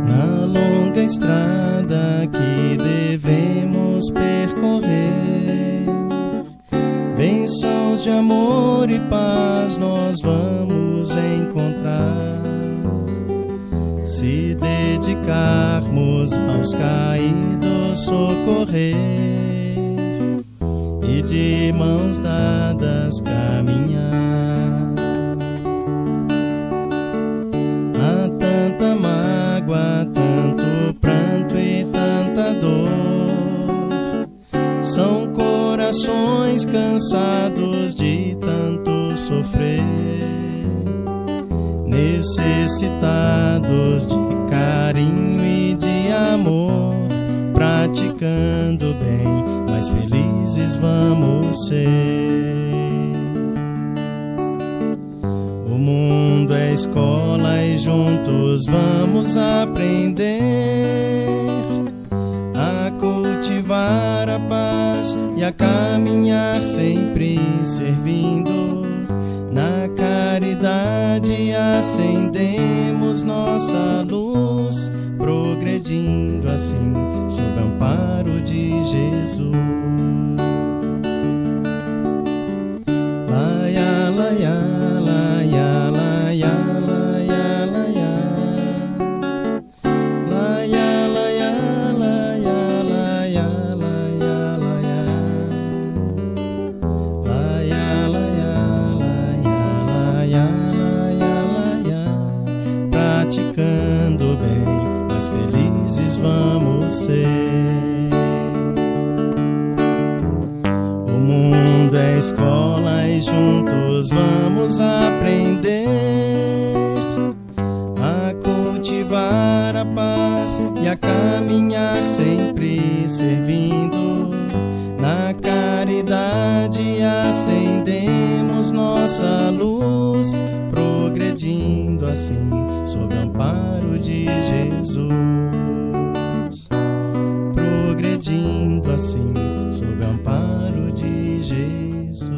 na longa estrada que devemos percorrer. Bênçãos de amor e paz nós vamos encontrar, se dedicarmos aos caídos socorrer e de mãos dadas caminhar. Há tanta mágoa, tanto pranto e tanta dor, são corações cansados de tanto sofrer, necessitados de carinho e de amor, praticando bem, mais felizes vamos ser. O mundo é escola e juntos vamos aprender a cultivar a paz e a caminhar sempre servindo. Na caridade acendemos nossa luz, progredindo assim sob o amparo de Jesus. Laia, laia, laia, laia, laia, laia. Laia, laia, laia, laia, laia, laia. Laia, laia, laia, laia, laia. Praticando bem, mais felizes vamos ser. O mundo é escola e juntos vamos aprender a cultivar a paz e a caminhar sempre servindo. Na caridade acendemos nossa luz, progredindo assim sob o amparo de Jesus. Progredindo assim sob o amparo de Jesus.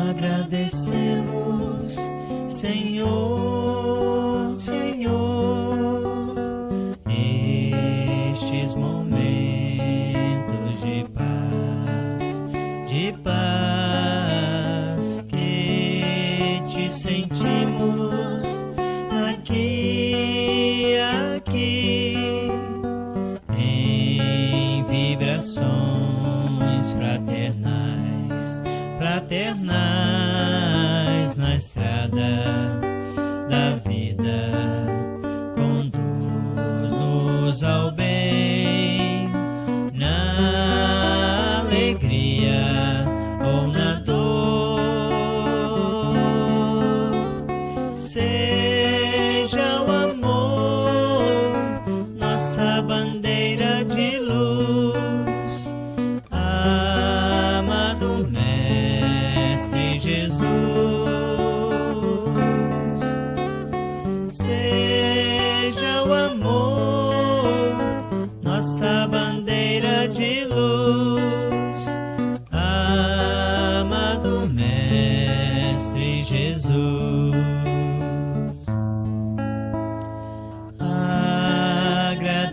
Agradecemos, Senhor, Senhor, estes momentos de paz que te sentimos aqui, em vibrações fraternais na estrada da vida. Conduz-nos ao bem, na alegria ou na dor. Seja o amor nossa bandeira de luz, amado Mestre Jesus. Seja o amor nossa bandeira de luz, amado Mestre Jesus.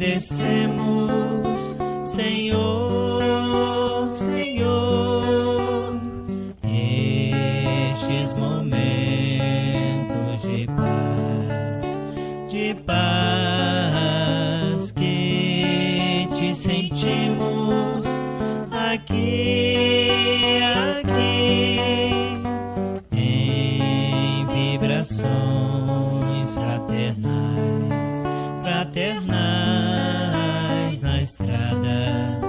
Agradecemos, Senhor, Senhor, estes momentos de paz que te sentimos aqui, em vibrações fraternais na estrada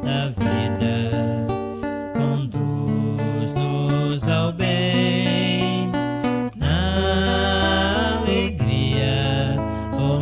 da vida. Conduz-nos ao bem, na alegria ou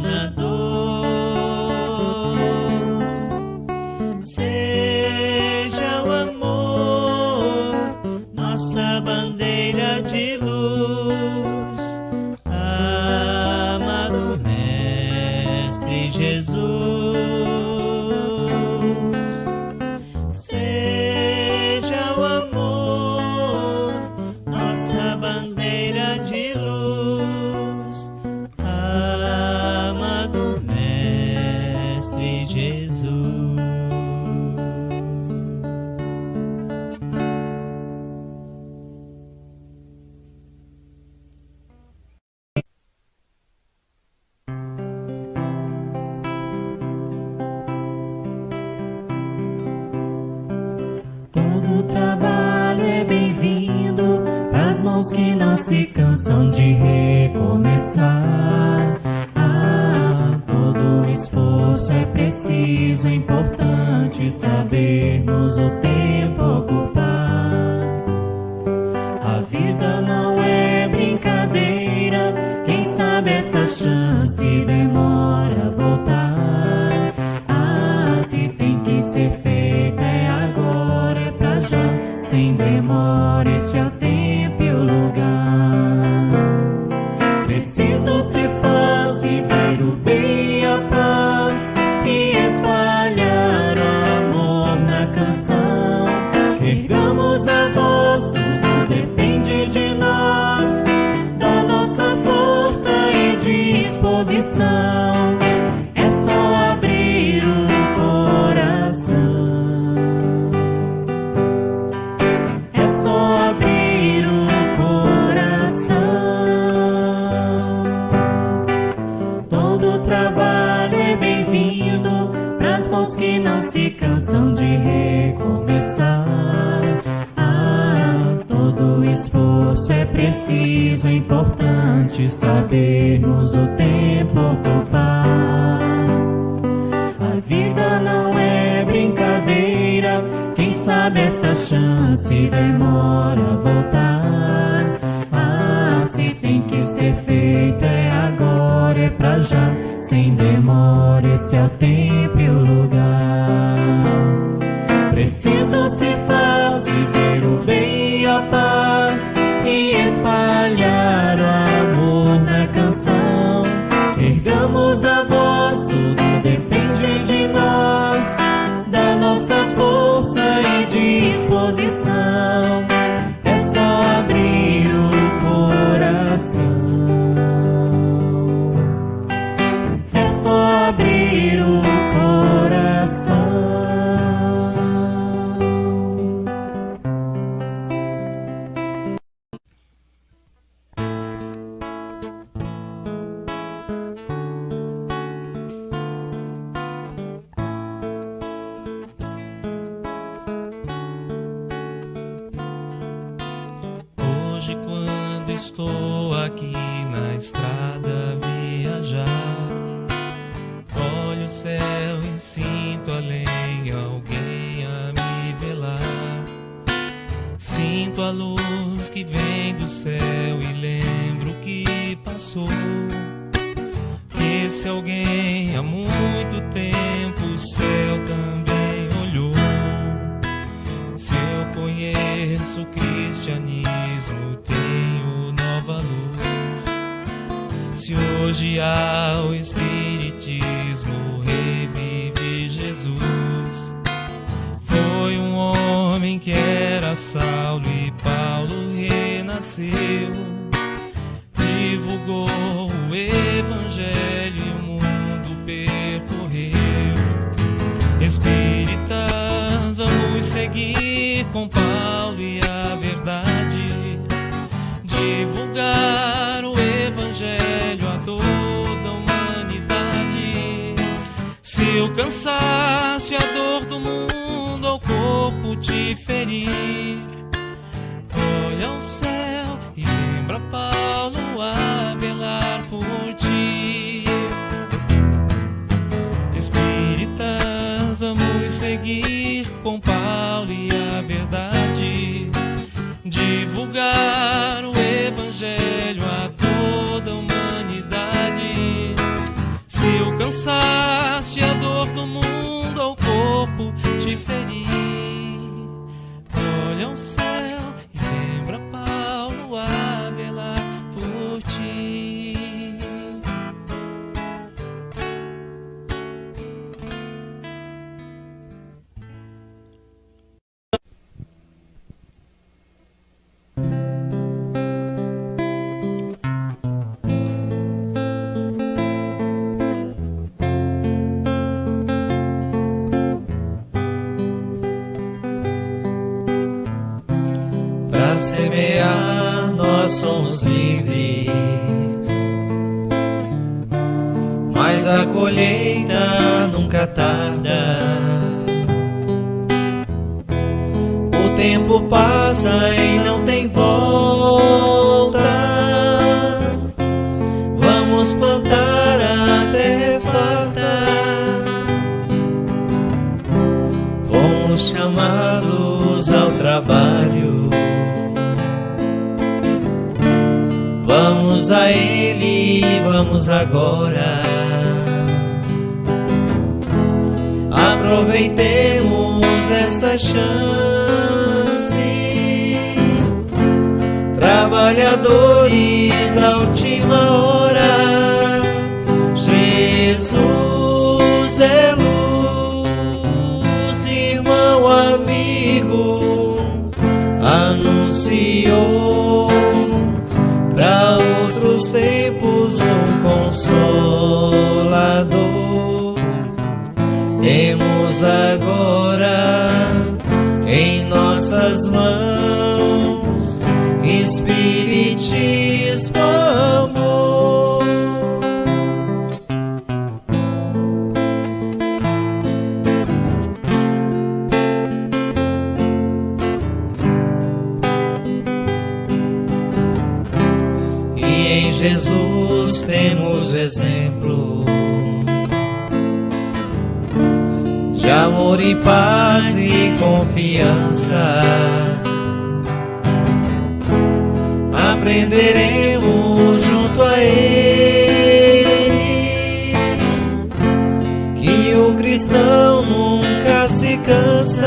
mãos que não se cansam de recomeçar. Todo esforço é preciso, é importante sabermos o tempo ocupar. A vida não é brincadeira, quem sabe esta chance demora a voltar. Se tem que ser feito é agora, é pra já, sem demora, esse é o tempo e o lugar. Preciso se faz viver o bem e a paz e espalhar o amor na canção. Ergamos a voz, tudo depende de nós, da nossa força e disposição. É só abrir o coração. É só abrir o coração. Todo trabalho é bem-vindo pras mãos que não se cansam de recomeçar. Todo esforço é preciso, é importante sabermos o tempo ocupar. A vida não é brincadeira, quem sabe esta chance demora a voltar. Se tem que ser feito é agora, é pra já, sem demora, esse é o tempo e o lugar. Preciso se faz viver o bem e a paz e espalhar o amor na canção. Ergamos a voz, tudo depende de nós, da nossa força e disposição. É só abrir o coração. É só abrir o coração. Hoje, quando estou aqui na estrada a viajar, olho o céu e sinto além alguém a me velar. Sinto a luz que vem do céu e lembro que passou. Esse alguém há muito tempo o céu também olhou. Se eu conheço o cristianismo, tenho nova luz. Se hoje há o espiritismo, revive Jesus. Foi um homem que era Saulo e Paulo renasceu. Divulgou o evangelho e o mundo percorreu. Espíritas, vamos seguir com Paulo e a verdade, divulgar o evangelho a toda a humanidade. Se o cansaço e a dor do mundo ao corpo te ferir, olha ao céu e lembra Paulo a velar por ti. Espíritas, vamos seguir com Paulo e a verdade, divulgar o evangelho a toda a humanidade. Se o cansaço e a dor do mundo ao corpo te ferir, olha ao céu e lembra Paulo a velar por ti. Para semear nós somos livres, mas a colheita nunca tarda. O tempo passa e não tem volta. volta. Vamos plantar a terra farta. Fomos chamados ao trabalho. Vamos a Ele, vamos agora. Aproveitemos essa chance. Trabalhadores da última hora. Jesus é luz, irmão, amigo, anunciou para outros tempos um consolador. Temos agora em nossas mãos Espiritismo, amor. E em Jesus temos o exemplo de amor e paz e confiança. Aprenderemos junto a Ele que o cristão nunca se cansa.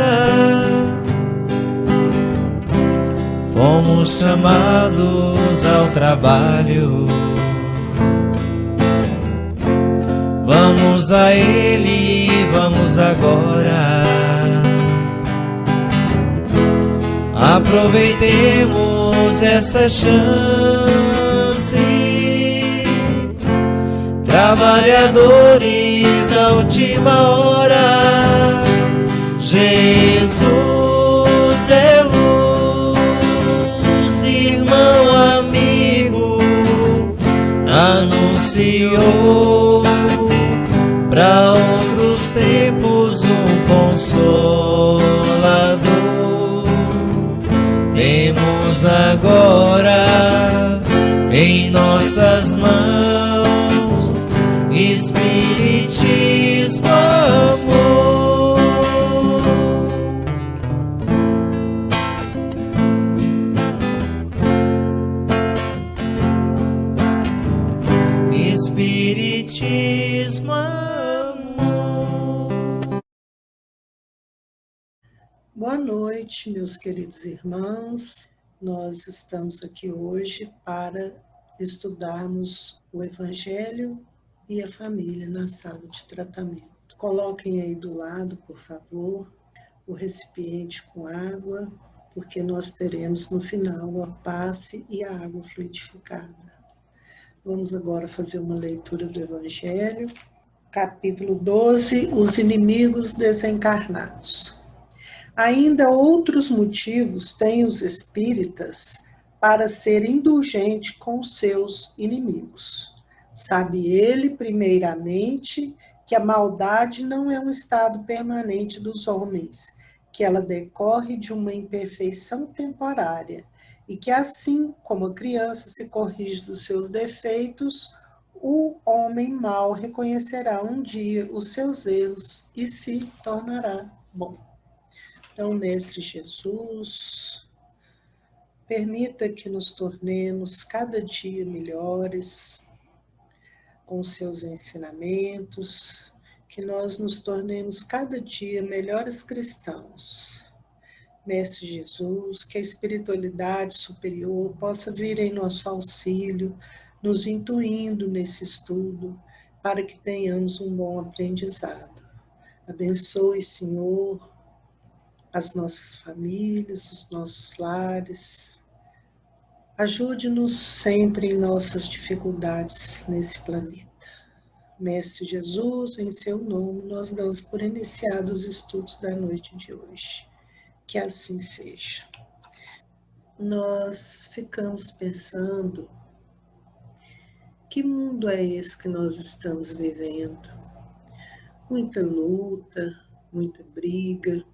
Fomos chamados ao trabalho. Vamos a Ele, vamos agora. Aproveitemos essa chance. Trabalhadores da última hora. Jesus é luz, irmão, amigo, anunciou para outros tempos um consolador. Temos agora em nossas mãos Espiritismo, amor. Espiritismo, amor. Boa noite, meus queridos irmãos. Nós estamos aqui hoje para estudarmos o Evangelho e a família na sala de tratamento. Coloquem aí do lado, por favor, o recipiente com água, porque nós teremos no final a passe e a água fluidificada. Vamos agora fazer uma leitura do Evangelho, capítulo 12, os inimigos desencarnados. Ainda outros motivos têm os espíritas para ser indulgente com seus inimigos. Sabe ele, primeiramente, que a maldade não é um estado permanente dos homens, que ela decorre de uma imperfeição temporária, e que assim como a criança se corrige dos seus defeitos, o homem mau reconhecerá um dia os seus erros e se tornará bom. Então, Mestre Jesus, permita que nos tornemos cada dia melhores com seus ensinamentos, que nós nos tornemos cada dia melhores cristãos. Mestre Jesus, que a espiritualidade superior possa vir em nosso auxílio, nos intuindo nesse estudo, para que tenhamos um bom aprendizado. Abençoe, Senhor, as nossas famílias, os nossos lares. Ajude-nos sempre em nossas dificuldades nesse planeta. Mestre Jesus, em seu nome, nós damos por iniciados os estudos da noite de hoje. Que assim seja. Nós ficamos pensando, que mundo é esse que nós estamos vivendo? Muita luta, muita briga,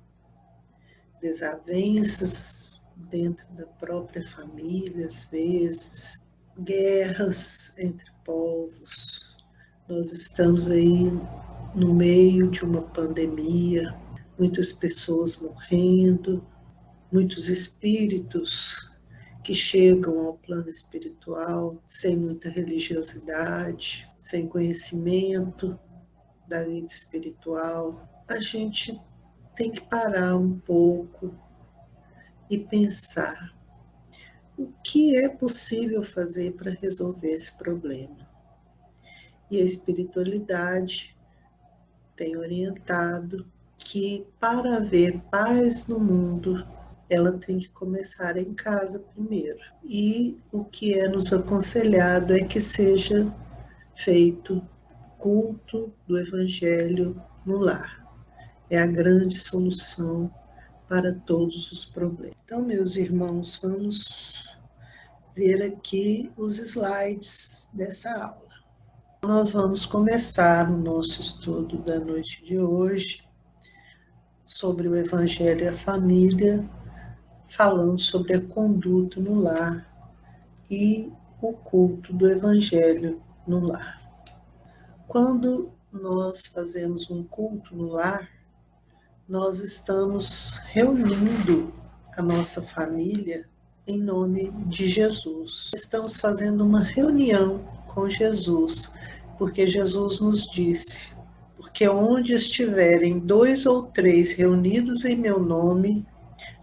desavenças dentro da própria família, às vezes, guerras entre povos. Nós estamos aí no meio de uma pandemia, muitas pessoas morrendo, muitos espíritos que chegam ao plano espiritual sem muita religiosidade, sem conhecimento da vida espiritual. A gente tem que parar um pouco e pensar o que é possível fazer para resolver esse problema. E a espiritualidade tem orientado que para haver paz no mundo, ela tem que começar em casa primeiro. E o que é nos aconselhado é que seja feito culto do Evangelho no lar. É a grande solução para todos os problemas. Então, meus irmãos, vamos ver aqui os slides dessa aula. Nós vamos começar o nosso estudo da noite de hoje sobre o Evangelho e a família, falando sobre a conduta no lar e o culto do Evangelho no lar. Quando nós fazemos um culto no lar, nós estamos reunindo a nossa família em nome de Jesus. Estamos fazendo uma reunião com Jesus, porque Jesus nos disse: porque onde estiverem 2 ou 3 reunidos em meu nome,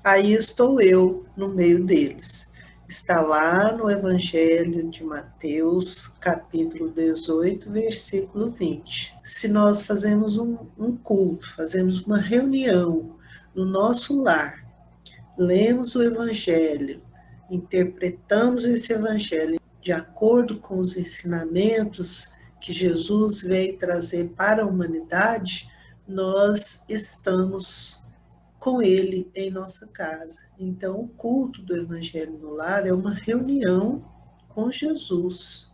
aí estou eu no meio deles. Está lá no Evangelho de Mateus, capítulo 18, versículo 20. Se nós fazemos um culto, fazemos uma reunião no nosso lar, lemos o Evangelho, interpretamos esse Evangelho de acordo com os ensinamentos que Jesus veio trazer para a humanidade, nós estamos com ele em nossa casa. Então, o culto do Evangelho no lar é uma reunião com Jesus.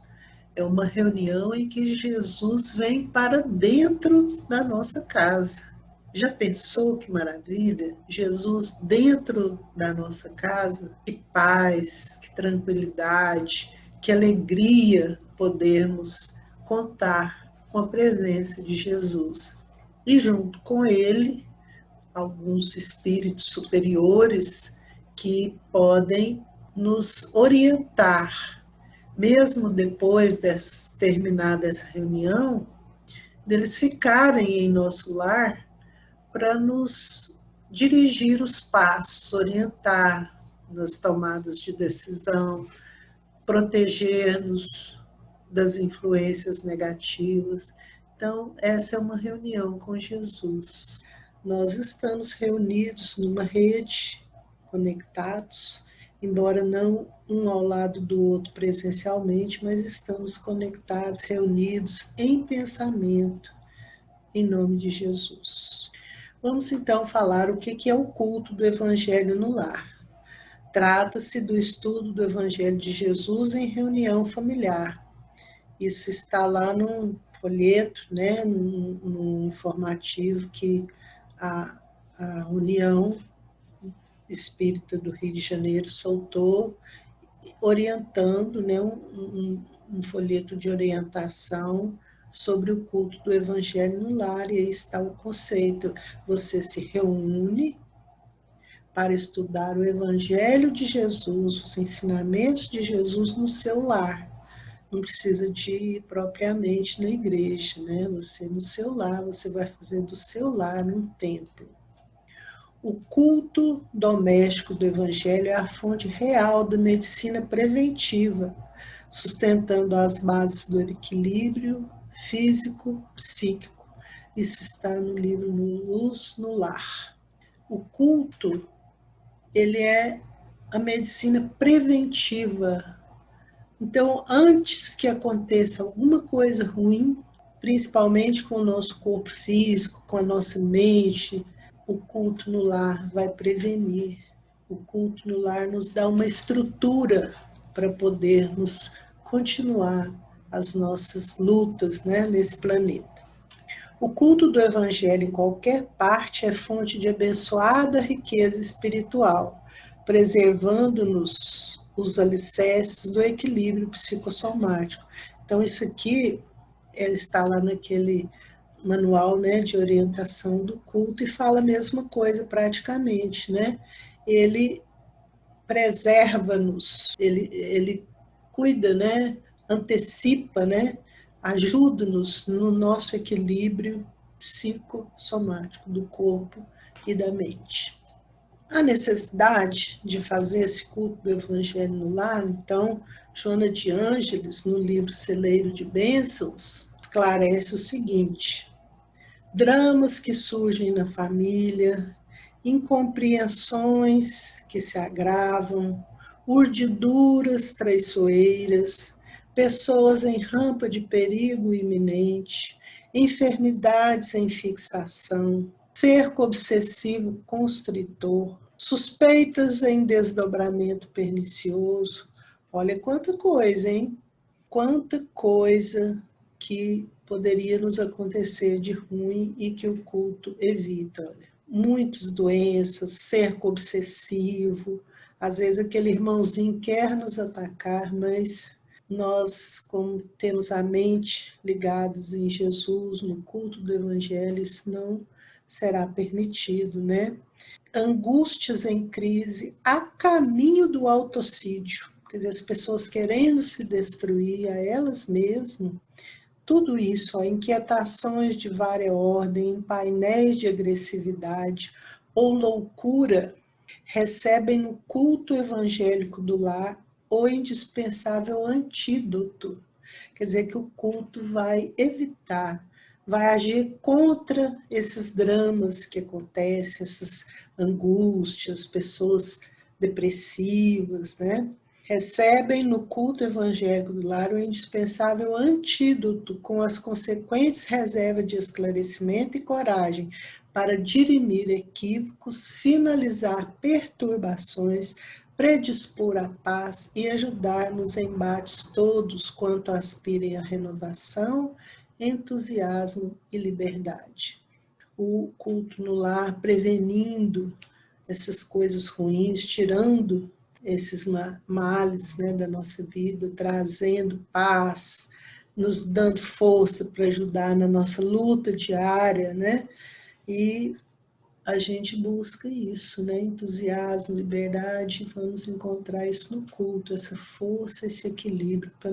É uma reunião em que Jesus vem para dentro da nossa casa. Já pensou que maravilha? Jesus dentro da nossa casa? Que paz, que tranquilidade, que alegria podermos contar com a presença de Jesus. E junto com ele, alguns espíritos superiores que podem nos orientar, mesmo depois de terminada essa reunião, deles ficarem em nosso lar para nos dirigir os passos, orientar nas tomadas de decisão, proteger-nos das influências negativas. Então, essa é uma reunião com Jesus. Nós estamos reunidos numa rede, conectados, embora não um ao lado do outro presencialmente, mas estamos conectados, reunidos em pensamento, em nome de Jesus. Vamos então falar o que é o culto do Evangelho no lar. Trata-se do estudo do Evangelho de Jesus em reunião familiar. Isso está lá num folheto, né, num informativo que a União Espírita do Rio de Janeiro soltou, orientando, né, um folheto de orientação sobre o culto do Evangelho no lar, e aí está o conceito: você se reúne para estudar o Evangelho de Jesus, os ensinamentos de Jesus no seu lar. Não precisa de ir propriamente na igreja, né? Você no seu lar, você vai fazer do seu lar um templo. O culto doméstico do Evangelho é a fonte real da medicina preventiva, sustentando as bases do equilíbrio físico, psíquico. Isso está no livro Luz no Lar. O culto, ele é a medicina preventiva. Então, antes que aconteça alguma coisa ruim, principalmente com o nosso corpo físico, com a nossa mente, o culto no lar vai prevenir. O culto no lar nos dá uma estrutura para podermos continuar as nossas lutas, né, nesse planeta. O culto do Evangelho em qualquer parte é fonte de abençoada riqueza espiritual, preservando-nos os alicerces do equilíbrio psicossomático. Então, isso aqui está lá naquele manual, né, de orientação do culto e fala a mesma coisa praticamente, né? Ele preserva-nos, ele cuida, né, antecipa, né, ajuda-nos no nosso equilíbrio psicossomático do corpo e da mente. A necessidade de fazer esse culto do Evangelho no lar, então, Joana de Ângeles, no livro Celeiro de Bênçãos, esclarece o seguinte: dramas que surgem na família, incompreensões que se agravam, urdiduras traiçoeiras, pessoas em rampa de perigo iminente, enfermidades em fixação, cerco obsessivo constritor, suspeitas em desdobramento pernicioso. Olha quanta coisa, hein? Quanta coisa que poderia nos acontecer de ruim e que o culto evita. Olha, muitas doenças, cerco obsessivo, às vezes aquele irmãozinho quer nos atacar, mas nós, como temos a mente ligados em Jesus, no culto do Evangelho, isso não será permitido, né? Angústias em crise a caminho do autocídio, quer dizer, as pessoas querendo se destruir a elas mesmas, tudo isso, ó, inquietações de vária ordem, painéis de agressividade ou loucura, recebem no culto evangélico do lar o indispensável antídoto. Quer dizer que o culto vai evitar, vai agir contra esses dramas que acontecem, essas angústias, pessoas depressivas, né? Recebem no culto evangélico do lar o indispensável antídoto com as consequentes reservas de esclarecimento e coragem para dirimir equívocos, finalizar perturbações, predispor a paz e ajudar nos embates todos quanto aspirem à renovação, entusiasmo e liberdade. O culto no lar prevenindo essas coisas ruins, tirando esses males, né, da nossa vida, trazendo paz, nos dando força para ajudar na nossa luta diária, né? E a gente busca isso, né? Entusiasmo, liberdade, vamos encontrar isso no culto, essa força, esse equilíbrio para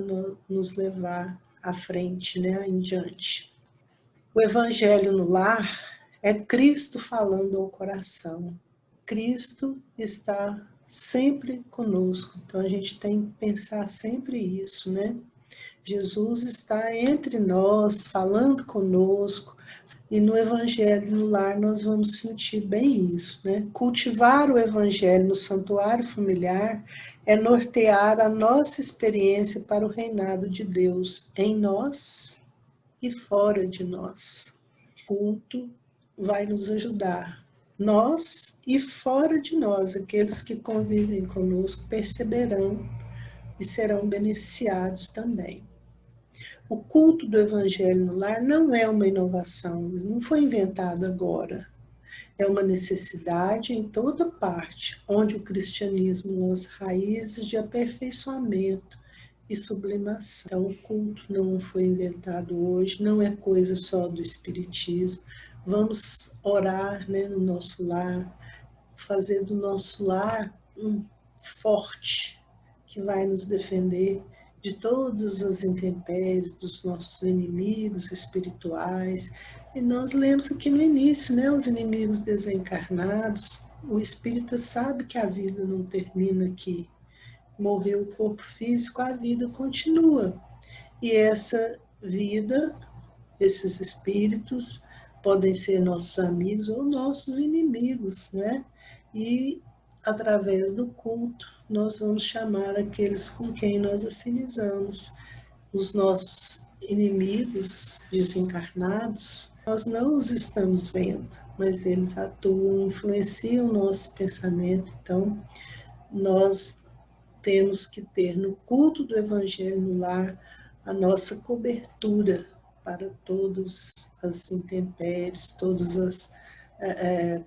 nos levar à frente, né? Em diante. O Evangelho no lar é Cristo falando ao coração. Cristo está sempre conosco, então a gente tem que pensar sempre isso, né? Jesus está entre nós, falando conosco, e no Evangelho no lar nós vamos sentir bem isso, né? Cultivar o Evangelho no santuário familiar é nortear a nossa experiência para o reinado de Deus em nós e fora de nós. O culto vai nos ajudar. Nós e fora de nós, aqueles que convivem conosco, perceberão e serão beneficiados também. O culto do Evangelho no lar não é uma inovação, não foi inventado agora. É uma necessidade em toda parte, onde o cristianismo lança raízes de aperfeiçoamento e sublimação. Então, o culto não foi inventado hoje, não é coisa só do espiritismo. Vamos orar, né, no nosso lar, fazer do nosso lar um forte que vai nos defender de todas as intempéries dos nossos inimigos espirituais. E nós lemos aqui no início, né, os inimigos desencarnados. O espírita sabe que a vida não termina aqui. Morreu o corpo físico, a vida continua. E essa vida, esses espíritos, podem ser nossos amigos ou nossos inimigos, né? E através do culto, nós vamos chamar aqueles com quem nós afinizamos. Os nossos inimigos desencarnados, nós não os estamos vendo, mas eles atuam, influenciam o nosso pensamento. Então, nós temos que ter no culto do Evangelho no lar a nossa cobertura para todas as intempéries, todas as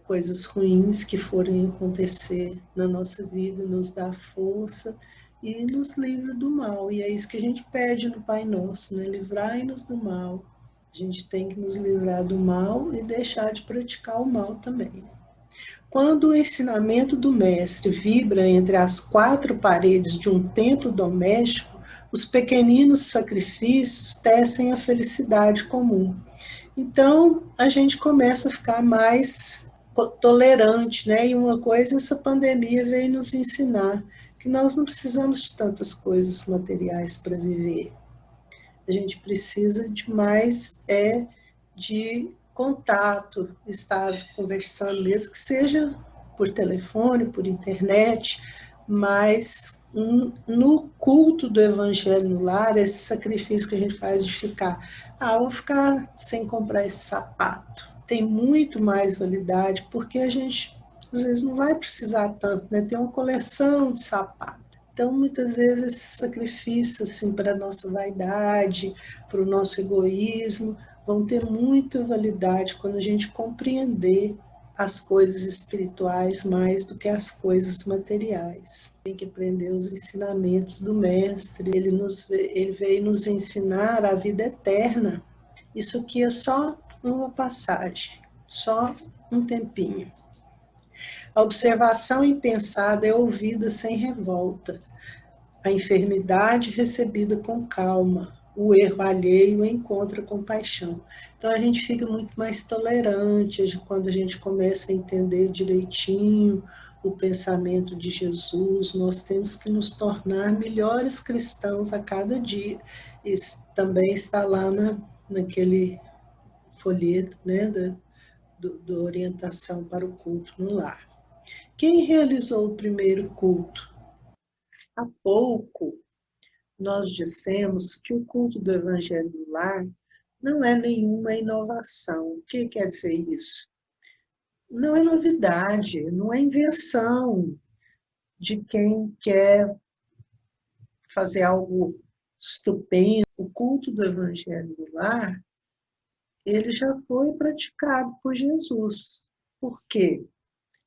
coisas ruins que forem acontecer na nossa vida, nos dá força e nos livra do mal. E é isso que a gente pede no Pai Nosso, né? Livrai-nos do mal. A gente tem que nos livrar do mal e deixar de praticar o mal também. Quando o ensinamento do Mestre vibra entre as quatro paredes de um templo doméstico, os pequeninos sacrifícios tecem a felicidade comum. Então, a gente começa a ficar mais tolerante, né? E uma coisa, essa pandemia veio nos ensinar, que nós não precisamos de tantas coisas materiais para viver. A gente precisa de mais de contato, estar conversando, mesmo que seja por telefone, por internet, mas no culto do Evangelho no lar, esse sacrifício que a gente faz de ficar, vou ficar sem comprar esse sapato, tem muito mais validade, porque a gente às vezes não vai precisar tanto, né? Tem uma coleção de sapatos. Então, muitas vezes, esse sacrifício assim, para a nossa vaidade, para o nosso egoísmo, vão ter muita validade quando a gente compreender as coisas espirituais mais do que as coisas materiais. Tem que aprender os ensinamentos do Mestre. Ele veio nos ensinar a vida eterna. Isso aqui é só uma passagem, só um tempinho. A observação impensada é ouvida sem revolta. A enfermidade recebida com calma. O erro alheio encontra compaixão. Então a gente fica muito mais tolerante quando a gente começa a entender direitinho o pensamento de Jesus. Nós temos que nos tornar melhores cristãos a cada dia. Isso também está lá naquele folheto, né, da orientação para o culto no lar. Quem realizou o primeiro culto? Há pouco nós dissemos que o culto do Evangelho no lar não é nenhuma inovação. O que quer dizer isso? Não é novidade, não é invenção de quem quer fazer algo estupendo. O culto do Evangelho no lar, ele já foi praticado por Jesus. Por quê?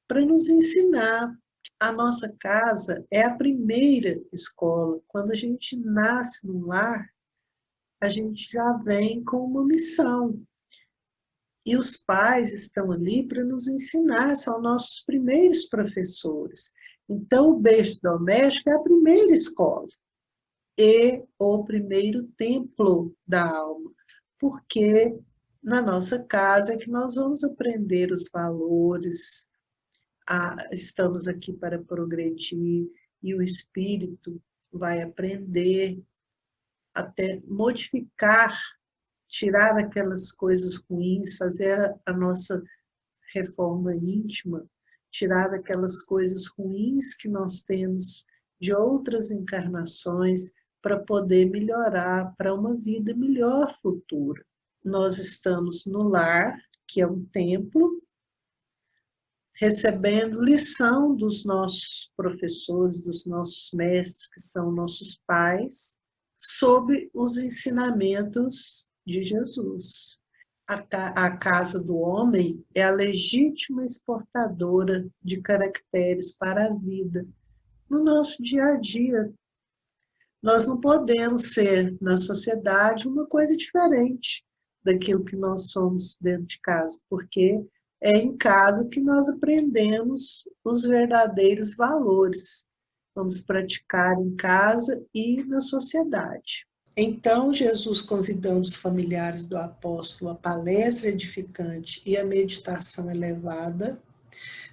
Para nos ensinar. A nossa casa é a primeira escola. Quando a gente nasce no lar, a gente já vem com uma missão. E os pais estão ali para nos ensinar, são nossos primeiros professores. Então, o berço doméstico é a primeira escola e o primeiro templo da alma, porque na nossa casa é que nós vamos aprender os valores, estamos aqui para progredir e o espírito vai aprender até modificar, tirar aquelas coisas ruins, fazer a nossa reforma íntima, tirar aquelas coisas ruins que nós temos de outras encarnações para poder melhorar para uma vida melhor futura. Nós estamos no lar, que é um templo, recebendo lição dos nossos professores, dos nossos mestres, que são nossos pais, sob os ensinamentos de Jesus. A casa do homem é a legítima exportadora de caracteres para a vida. No nosso dia a dia, nós não podemos ser, na sociedade, uma coisa diferente daquilo que nós somos dentro de casa, porque é em casa que nós aprendemos os verdadeiros valores. Vamos praticar em casa e na sociedade. Então, Jesus, convidando os familiares do apóstolo à palestra edificante e à meditação elevada,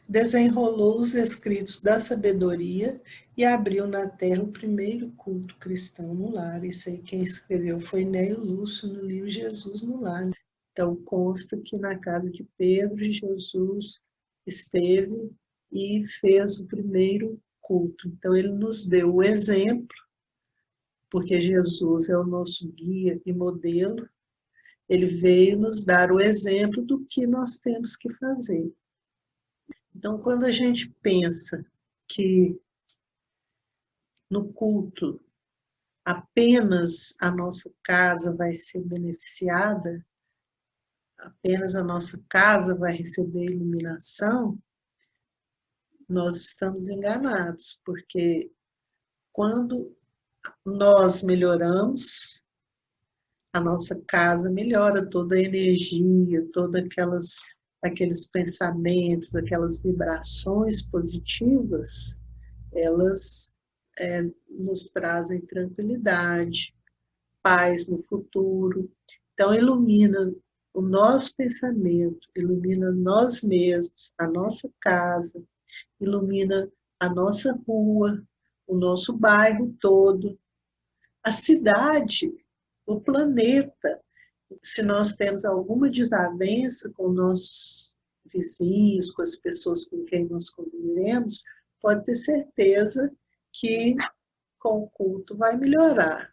desenrolou os escritos da sabedoria e abriu na terra o primeiro culto cristão no lar. Isso aí quem escreveu foi Neio Lúcio no livro Jesus no Lar. Então, consta que na casa de Pedro, Jesus esteve e fez o primeiro culto. Então, ele nos deu o exemplo, porque Jesus é o nosso guia e modelo. Ele veio nos dar o exemplo do que nós temos que fazer. Então, quando a gente pensa que no culto apenas a nossa casa vai ser beneficiada, apenas a nossa casa vai receber iluminação, nós estamos enganados, porque quando nós melhoramos, a nossa casa melhora, toda a energia, todos aqueles pensamentos, aquelas vibrações positivas, elas nos trazem tranquilidade, paz no futuro. Então, ilumina o nosso pensamento, ilumina nós mesmos, a nossa casa, ilumina a nossa rua, o nosso bairro todo, a cidade, o planeta. Se nós temos alguma desavença com nossos vizinhos, com as pessoas com quem nós convivemos, pode ter certeza que com o culto vai melhorar.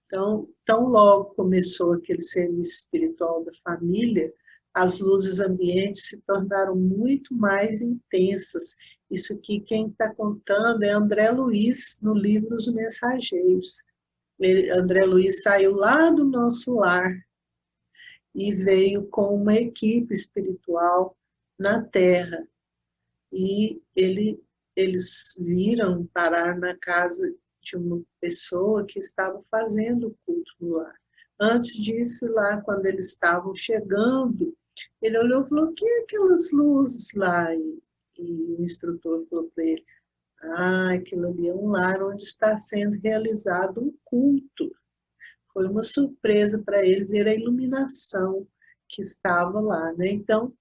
Então, tão logo começou aquele serviço espiritual da família, as luzes ambientes se tornaram muito mais intensas. Isso aqui, quem está contando é André Luiz, no livro Os Mensageiros. André Luiz saiu lá do nosso lar e veio com uma equipe espiritual na Terra. E eles viram parar na casa de uma pessoa que estava fazendo o culto no lar. Antes disso, lá, quando eles estavam chegando, ele olhou e falou: o que é aquelas luzes lá? E o instrutor falou para ele: aquilo ali é um lar onde está sendo realizado um culto. Foi uma surpresa para ele ver a iluminação que estava lá, né? Então,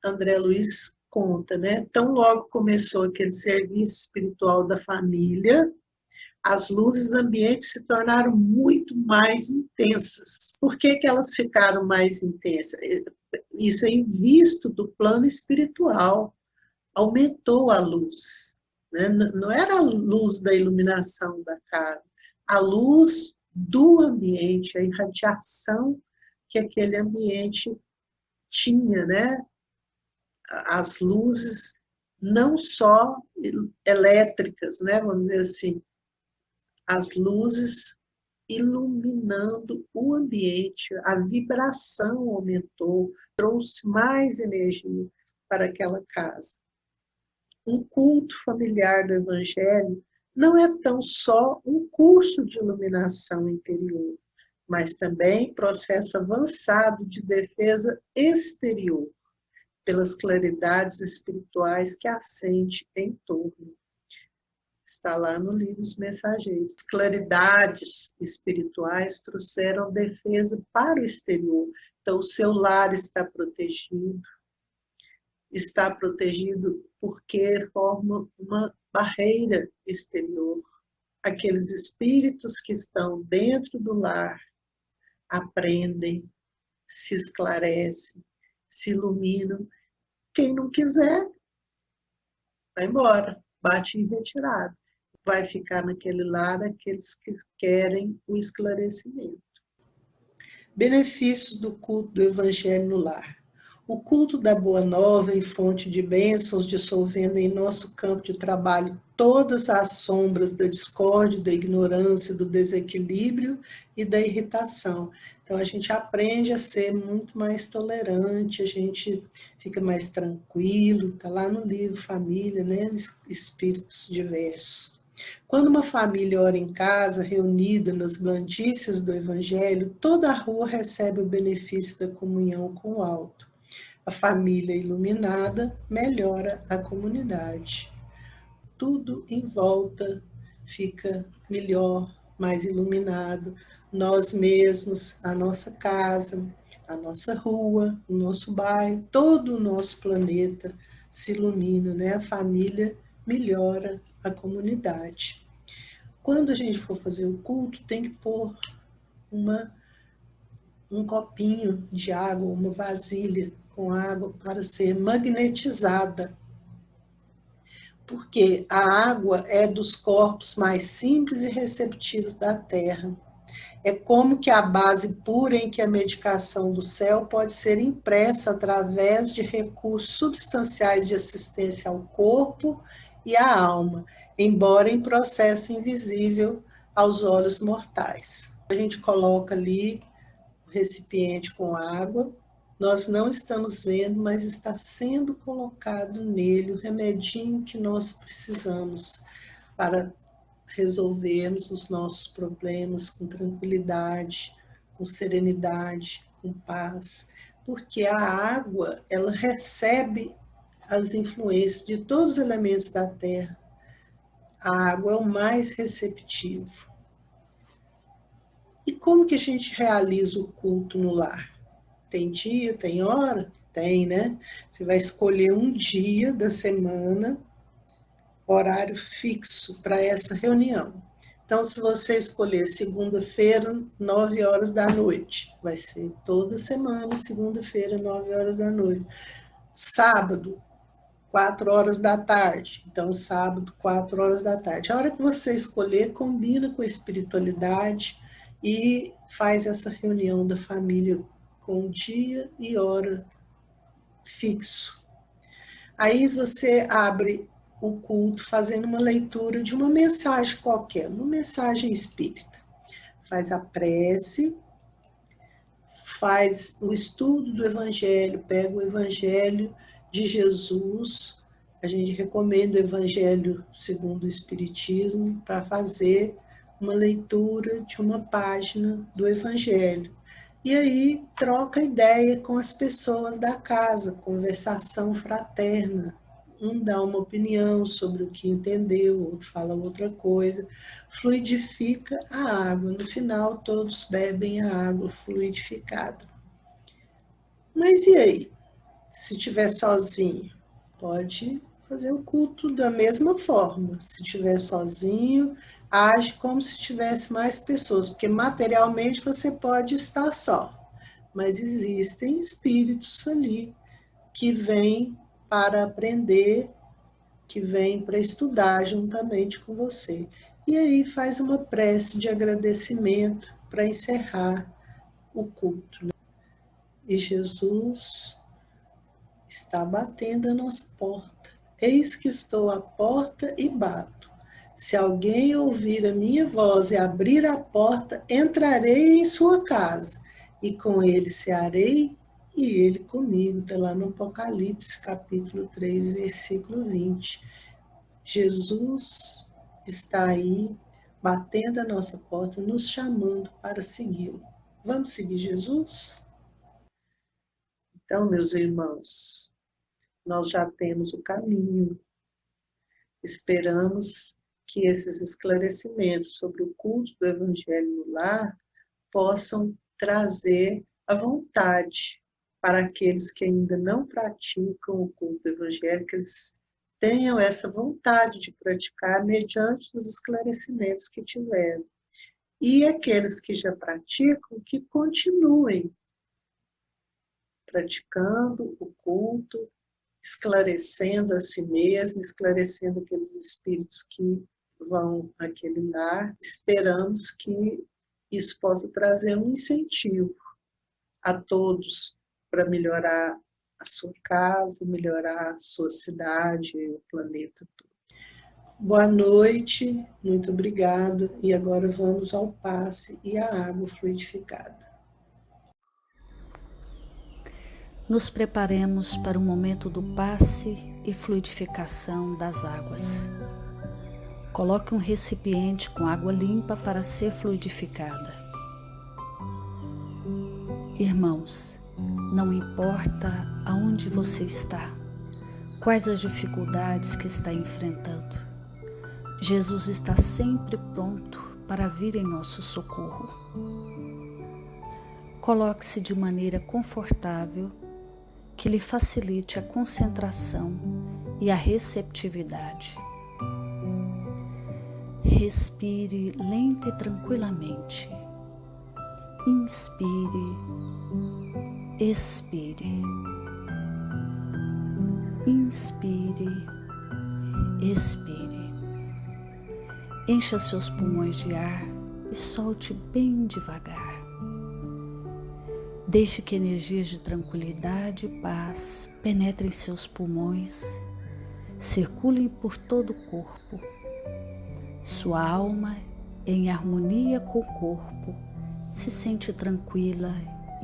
André Luiz conta, né? Tão logo começou aquele serviço espiritual da família, as luzes ambientes se tornaram muito mais intensas. Por que elas ficaram mais intensas? Isso é visto do plano espiritual. Aumentou a luz. Né? Não era a luz da iluminação da casa, a luz do ambiente, a irradiação que aquele ambiente tinha, né? As luzes não só elétricas, né? Vamos dizer assim, as luzes iluminando o ambiente, a vibração aumentou, trouxe mais energia para aquela casa. Um culto familiar do Evangelho não é tão só um curso de iluminação interior, mas também processo avançado de defesa exterior, pelas claridades espirituais que acende em torno. Está lá no livro Os Mensageiros. Claridades espirituais trouxeram defesa para o exterior. Então, o seu lar está protegido porque forma uma barreira exterior. Aqueles espíritos que estão dentro do lar aprendem, se esclarecem, se iluminam. Quem não quiser, vai embora, bate em retirada. Vai ficar naquele lar aqueles que querem o esclarecimento. Benefícios do culto do Evangelho no lar. O culto da Boa Nova e fonte de bênçãos, dissolvendo em nosso campo de trabalho todas as sombras da discórdia, da ignorância, do desequilíbrio e da irritação. Então, a gente aprende a ser muito mais tolerante, a gente fica mais tranquilo, está lá no livro Família, né? Espíritos diversos. Quando uma família ora em casa, reunida nas blandícias do Evangelho, toda a rua recebe o benefício da comunhão com o alto. A família iluminada melhora a comunidade. Tudo em volta fica melhor, mais iluminado. Nós mesmos, a nossa casa, a nossa rua, o nosso bairro, todo o nosso planeta se ilumina, né? A família melhora a comunidade. Quando a gente for fazer o culto, tem que pôr um copinho de água, uma vasilha com água para ser magnetizada. Porque a água é dos corpos mais simples e receptivos da Terra. É como que a base pura em que a medicação do céu pode ser impressa através de recursos substanciais de assistência ao corpo e à alma, embora em processo invisível aos olhos mortais. A gente coloca ali recipiente com água. Nós não estamos vendo, mas está sendo colocado nele o remedinho que nós precisamos para resolvermos os nossos problemas com tranquilidade, com serenidade, com paz. Porque a água, ela recebe as influências de todos os elementos da terra. A água é o mais receptivo. E como que a gente realiza o culto no lar? Tem dia, tem hora? Tem, né? Você vai escolher um dia da semana, horário fixo para essa reunião. Então, se você escolher segunda-feira, 9 horas da noite, vai ser toda semana, segunda-feira, 9 horas da noite. Sábado, 4 horas da tarde. Então, sábado, 4 horas da tarde. A hora que você escolher, combina com a espiritualidade e faz essa reunião da família com dia e hora fixo. Aí você abre o culto fazendo uma leitura de uma mensagem qualquer, uma mensagem espírita. Faz a prece, faz o estudo do Evangelho, pega o Evangelho de Jesus. A gente recomenda o Evangelho segundo o Espiritismo para fazer uma leitura de uma página do Evangelho. E aí troca ideia com as pessoas da casa, conversação fraterna. Um dá uma opinião sobre o que entendeu, o outro fala outra coisa. Fluidifica a água. No final, todos bebem a água fluidificada. Mas e aí? Se estiver sozinho, pode fazer o culto da mesma forma. Se estiver sozinho, age como se tivesse mais pessoas, porque materialmente você pode estar só, mas existem espíritos ali que vêm para aprender, que vêm para estudar juntamente com você. E aí faz uma prece de agradecimento para encerrar o culto. E Jesus está batendo a nossa porta. Eis que estou à porta e bato. Se alguém ouvir a minha voz e abrir a porta, entrarei em sua casa, e com ele cearei, e ele comigo. Está lá no Apocalipse, capítulo 3, versículo 20. Jesus está aí, batendo a nossa porta, nos chamando para segui-lo. Vamos seguir Jesus? Então, meus irmãos, nós já temos o caminho. Esperamos que esses esclarecimentos sobre o culto do Evangelho no lar possam trazer a vontade para aqueles que ainda não praticam o culto do Evangelho, que eles tenham essa vontade de praticar mediante os esclarecimentos que tiveram. E aqueles que já praticam, que continuem praticando o culto, esclarecendo a si mesmo, esclarecendo aqueles espíritos que vão àquele lar. Esperamos que isso possa trazer um incentivo a todos para melhorar a sua casa, melhorar a sua cidade, o planeta todo. Boa noite, muito obrigada. E agora vamos ao passe e à água fluidificada. Nos preparemos para o momento do passe e fluidificação das águas. Coloque um recipiente com água limpa para ser fluidificada. Irmãos, não importa aonde você está, quais as dificuldades que está enfrentando, Jesus está sempre pronto para vir em nosso socorro. Coloque-se de maneira confortável, que lhe facilite a concentração e a receptividade. Respire lenta e tranquilamente. Inspire, expire. Inspire, expire. Encha seus pulmões de ar e solte bem devagar. Deixe que energias de tranquilidade e paz penetrem seus pulmões, circulem por todo o corpo. Sua alma, em harmonia com o corpo, se sente tranquila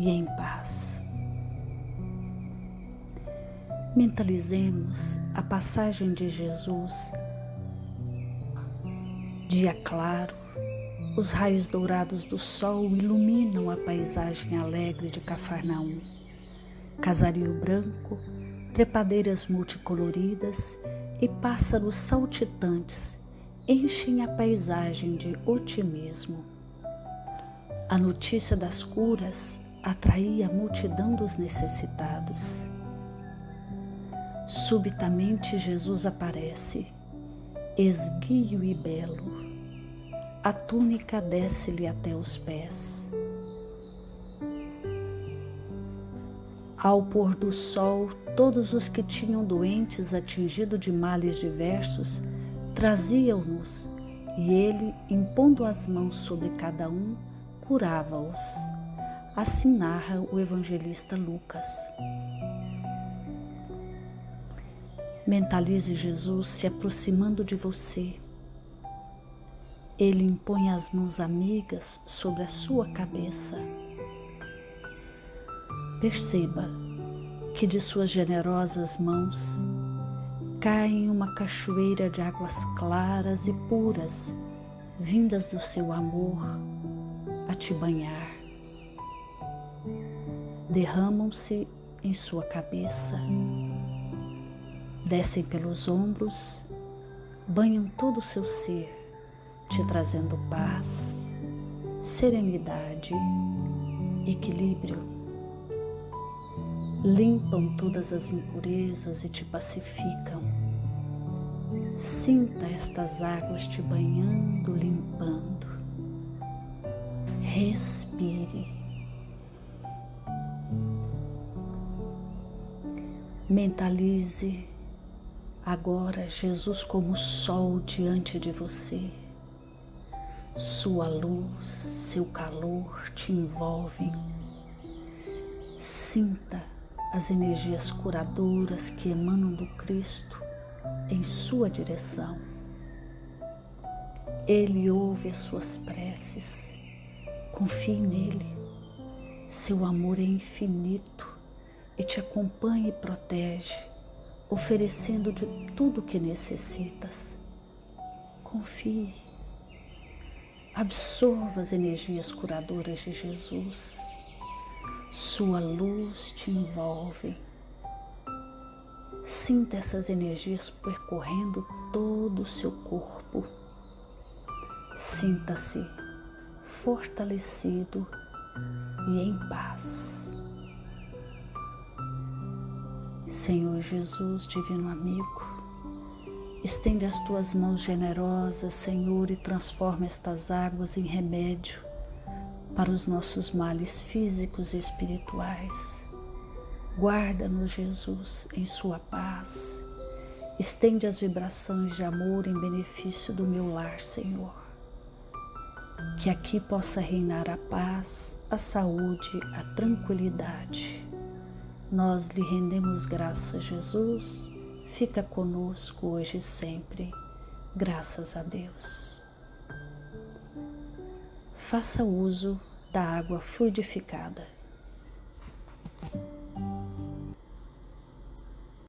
e em paz. Mentalizemos a passagem de Jesus. Dia claro, os raios dourados do sol iluminam a paisagem alegre de Cafarnaum. Casario branco, trepadeiras multicoloridas e pássaros saltitantes enchem a paisagem de otimismo. A notícia das curas atraía a multidão dos necessitados. Subitamente Jesus aparece, esguio e belo. A túnica desce-lhe até os pés. Ao pôr do sol, todos os que tinham doentes atingidos de males diversos traziam-nos, e ele, impondo as mãos sobre cada um, curava-os. Assim narra o evangelista Lucas. Mentalize Jesus se aproximando de você. Ele impõe as mãos amigas sobre a sua cabeça. Perceba que de suas generosas mãos caem uma cachoeira de águas claras e puras, vindas do seu amor a te banhar. Derramam-se em sua cabeça, descem pelos ombros, banham todo o seu ser, te trazendo paz, serenidade, equilíbrio. Limpam todas as impurezas e te pacificam. Sinta estas águas te banhando, limpando. Respire. Mentalize agora Jesus como sol diante de você. Sua luz, seu calor te envolvem. Sinta as energias curadoras que emanam do Cristo em sua direção. Ele ouve as suas preces. Confie nele. Seu amor é infinito e te acompanha e protege, oferecendo de tudo que necessitas. Confie. Absorva as energias curadoras de Jesus. Sua luz te envolve. Sinta essas energias percorrendo todo o seu corpo. Sinta-se fortalecido e em paz. Senhor Jesus, divino amigo, estende as tuas mãos generosas, Senhor, e transforma estas águas em remédio para os nossos males físicos e espirituais. Guarda-nos, Jesus, em sua paz. Estende as vibrações de amor em benefício do meu lar, Senhor. Que aqui possa reinar a paz, a saúde, a tranquilidade. Nós lhe rendemos graças, Jesus. Fica conosco hoje e sempre. Graças a Deus. Faça uso da água fluidificada.